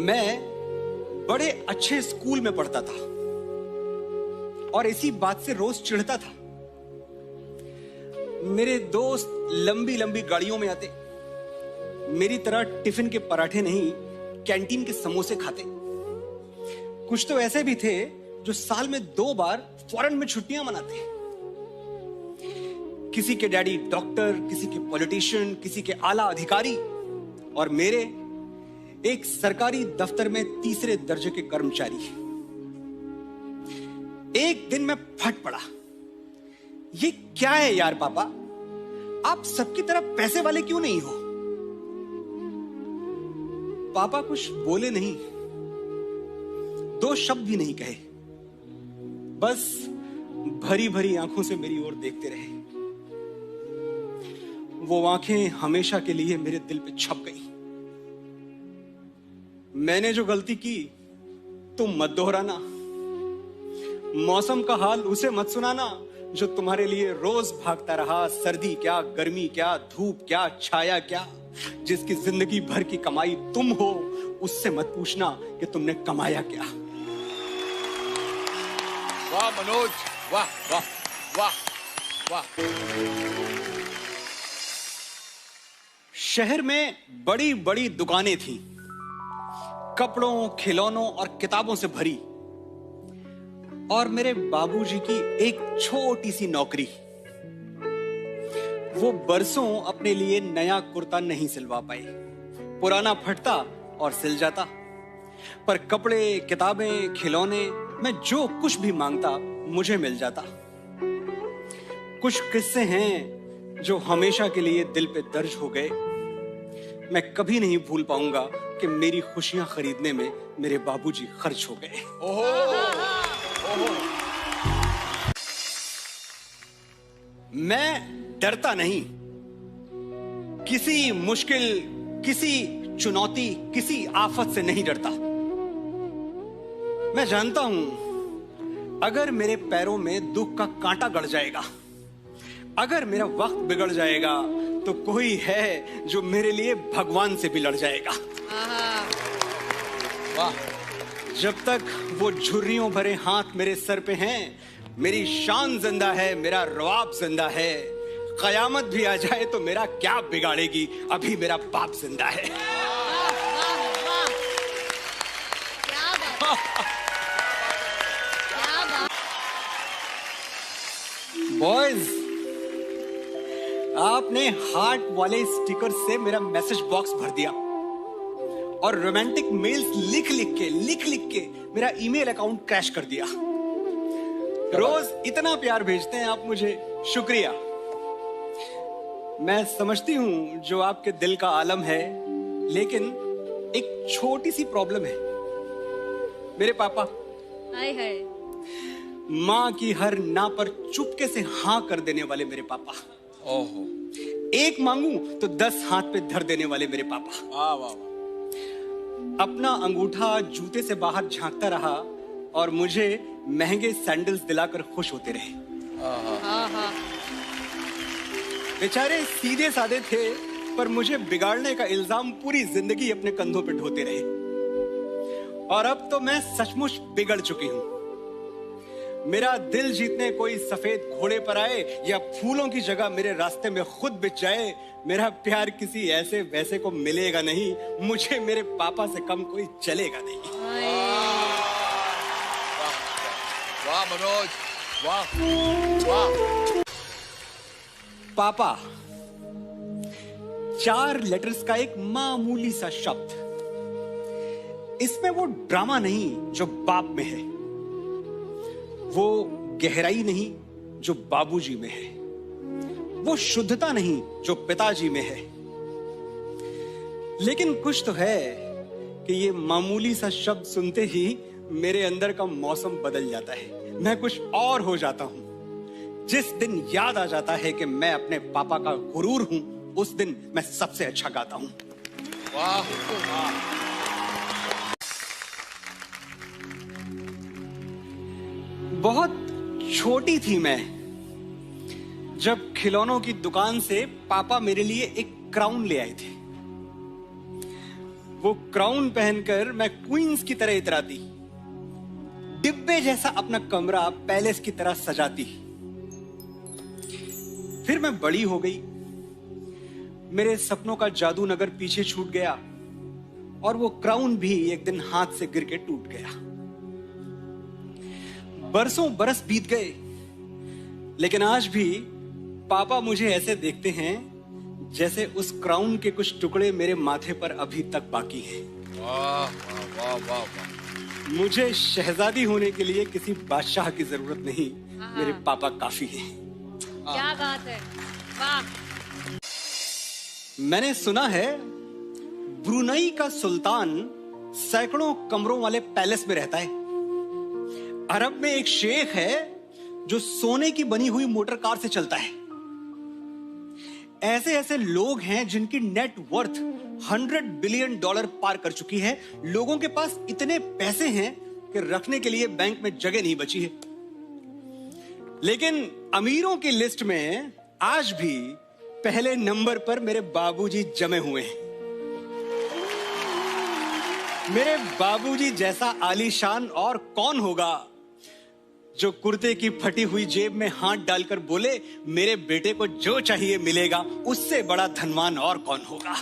मैं बड़े अच्छे स्कूल में पढ़ता था और इसी बात से रोज चिढ़ता था। मेरे दोस्त लंबी लंबी गाड़ियों में आते, मेरी तरह टिफिन के पराठे नहीं कैंटीन के समोसे खाते। कुछ तो ऐसे भी थे जो साल में 2 बार फॉरेन में छुट्टियां मनाते। किसी के डैडी डॉक्टर, किसी के पॉलिटिशियन, किसी के आला अधिकारी, और मेरे एक सरकारी दफ्तर में 3रे दर्जे के कर्मचारी। एक दिन मैं फट पड़ा, ये क्या है यार पापा, आप सबकी तरह पैसे वाले क्यों नहीं हो? पापा कुछ बोले नहीं, 2 शब्द भी नहीं कहे, बस भरी भरी आंखों से मेरी ओर देखते रहे। वो आंखें हमेशा के लिए मेरे दिल पे छप गई। मैंने जो गलती की तुम मत दोहराना, मौसम का हाल उसे मत सुनाना जो तुम्हारे लिए रोज भागता रहा। सर्दी क्या, गर्मी क्या, धूप क्या, छाया क्या, जिसकी जिंदगी भर की कमाई तुम हो, उससे मत पूछना कि तुमने कमाया क्या। वाह मनोज, वाह वाह वाह वाह। शहर में बड़ी बड़ी दुकानें थीं, कपड़ों, खिलौनों और किताबों से भरी, और मेरे बाबूजी की एक छोटी सी नौकरी। वो बरसों अपने लिए नया कुर्ता नहीं सिलवा पाए, पुराना फटता और सिल जाता, पर कपड़े, किताबें, खिलौने, मैं जो कुछ भी मांगता मुझे मिल जाता। कुछ किस्से हैं जो हमेशा के लिए दिल पे दर्ज हो गए। मैं कभी नहीं भूल पाऊंगा कि मेरी खुशियां खरीदने में मेरे बाबूजी खर्च हो गए। मैं डरता नहीं, किसी मुश्किल, किसी चुनौती, किसी आफत से नहीं डरता। मैं जानता हूं अगर मेरे पैरों में दुख का कांटा गड़ जाएगा, अगर मेरा वक्त बिगड़ जाएगा, तो कोई है जो मेरे लिए भगवान से भी लड़ जाएगा। वाह। जब तक वो झुर्रियों भरे हाथ मेरे सर पे हैं, मेरी शान जिंदा है, मेरा रवाब जिंदा है। कयामत भी आ जाए तो मेरा क्या बिगाड़ेगी, अभी मेरा बाप जिंदा है। बॉयज, आपने हार्ट वाले स्टिकर से मेरा मैसेज बॉक्स भर दिया और रोमांटिक मेल्स लिख लिख के मेरा ईमेल अकाउंट क्रैश कर दिया। रोज इतना प्यार भेजते हैं आप मुझे, शुक्रिया। मैं समझती हूं जो आपके दिल का आलम है, लेकिन एक छोटी सी प्रॉब्लम है। मेरे पापा, हाय हाय, माँ की हर ना पर चुपके से हाँ कर देने वाले मेरे पापा। ओहो। एक मांगू तो 10 हाथ पे धर देने वाले मेरे पापा। वाह वाह। अपना अंगूठा जूते से बाहर झांकता रहा और मुझे महंगे सैंडल्स दिलाकर खुश होते रहे। बेचारे सीधे साधे थे, पर मुझे बिगाड़ने का इल्जाम पूरी जिंदगी अपने कंधों पे ढोते रहे। और अब तो मैं सचमुच बिगड़ चुकी हूं। मेरा दिल जीतने कोई सफेद घोड़े पर आए या फूलों की जगह मेरे रास्ते में खुद बिछ जाए, मेरा प्यार किसी ऐसे वैसे को मिलेगा नहीं। मुझे मेरे पापा से कम कोई चलेगा नहीं। वाह मनोज, वाह वाह। पापा 4 लेटर्स का एक मामूली सा शब्द। इसमें वो ड्रामा नहीं जो बाप में है, वो गहराई नहीं जो बाबूजी में है, वो शुद्धता नहीं जो पिताजी में है। लेकिन कुछ तो है कि ये मामूली सा शब्द सुनते ही मेरे अंदर का मौसम बदल जाता है। मैं कुछ और हो जाता हूं। जिस दिन याद आ जाता है कि मैं अपने पापा का गुरूर हूं, उस दिन मैं सबसे अच्छा गाता हूं। वाह वाह। बहुत छोटी थी मैं जब खिलौनों की दुकान से पापा मेरे लिए एक क्राउन ले आए थे। वो क्राउन पहनकर मैं क्वींस की तरह इतराती, डिब्बे जैसा अपना कमरा पैलेस की तरह सजाती। फिर मैं बड़ी हो गई, मेरे सपनों का जादू नगर पीछे छूट गया और वो क्राउन भी एक दिन हाथ से गिर के टूट गया। बरसों बरस बीत गए, लेकिन आज भी पापा मुझे ऐसे देखते हैं जैसे उस क्राउन के कुछ टुकड़े मेरे माथे पर अभी तक बाकी हैं। वाह वाह वाह वाह वाह। मुझे शहजादी होने के लिए किसी बादशाह की जरूरत नहीं, मेरे पापा काफी हैं। क्या बात है, वाह। मैंने सुना है ब्रुनई का सुल्तान सैकड़ों कमरों वाले पैलेस में रहता है। अरब में एक शेख है जो सोने की बनी हुई मोटर कार से चलता है। ऐसे ऐसे लोग हैं जिनकी नेट वर्थ $100 बिलियन पार कर चुकी है। लोगों के पास इतने पैसे हैं कि रखने के लिए बैंक में जगह नहीं बची है। लेकिन अमीरों की लिस्ट में आज भी पहले नंबर पर मेरे बाबूजी जमे हुए हैं। मेरे बाबूजी जैसा आलीशान और कौन होगा जो कुर्ते की फटी हुई जेब में हाथ डालकर बोले मेरे बेटे को जो चाहिए मिलेगा। उससे बड़ा धनवान और कौन होगा।